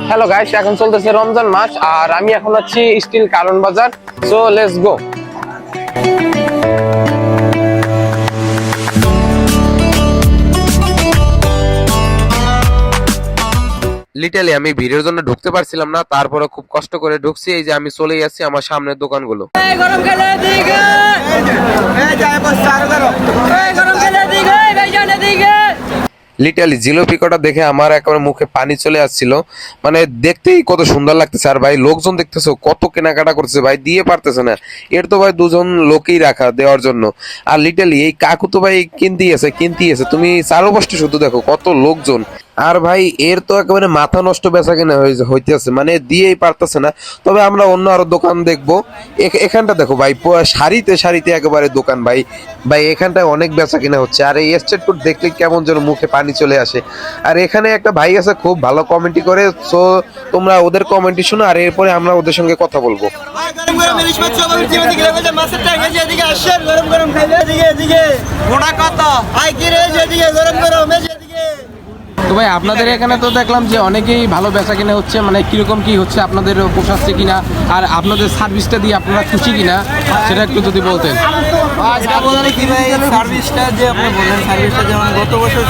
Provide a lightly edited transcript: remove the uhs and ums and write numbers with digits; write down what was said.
Hello guys, এখন চলতেছে রমজান মাস আর আমি এখন আছি স্টিল কারণ বাজার। So let's go. লিটারালি আমি ভিডিওর জন্য ঢুকতে পারছিলাম না, তারপরে খুব কষ্ট করে ঢুকছি। এই যে আমি চলে যাচ্ছি আমার সামনের দোকানগুলো। লিটারালি জিলাপি কটা দেখে আমার একেবারে মুখে পানি চলে আসছিল, মানে দেখতেই কত সুন্দর লাগতেছে। আর ভাই লোকজন দেখতেছো কত কেনাকাটা করতেছে, ভাই দিয়ে পারতেছে না। এর তো ভাই দুজন লোকই রাখা দেওয়ার জন্য। আর লিটারালি এই কাকু তো ভাই কিনতেই আছে। তুমি চারপাশটা শুধু দেখো কত লোকজন। আর ভাই এর তো একেবারে মাথা নষ্ট বেচা কিনা হইতেছে, মানে দিয়েই পারতেছে না। তবে আমরা অন্য আরো দোকান দেখবো। এখানটা দেখো ভাই, সারিতে একেবারে দোকান ভাই। এখানটায় অনেক বেচা কিনা হচ্ছে। আর এই স্ট্রিট ফুড দেখলে কেমন যেন মুখে পানি চলে আসে। আর এখানে একটা ভাই আছে খুব ভালো কমেন্টি করে, সো তোমরা ওদের কমেন্টি শোনো আর এরপরে আমরা ওদের সঙ্গে কথা বলবো। তো ভাই আপনাদের এখানে তো দেখলাম যে অনেকেই ভালো বেচা কিনা হচ্ছে, মানে কিরকম কি হচ্ছে, আপনাদের পোষাচ্ছে কিনা আর আপনাদের সার্ভিসটা দিয়ে আপনারা খুশি কিনা সেটা একটু যদি বলতেন। সার্ভিসটা যে আপনি বললেন, সার্ভিসটা যেমন গত বছর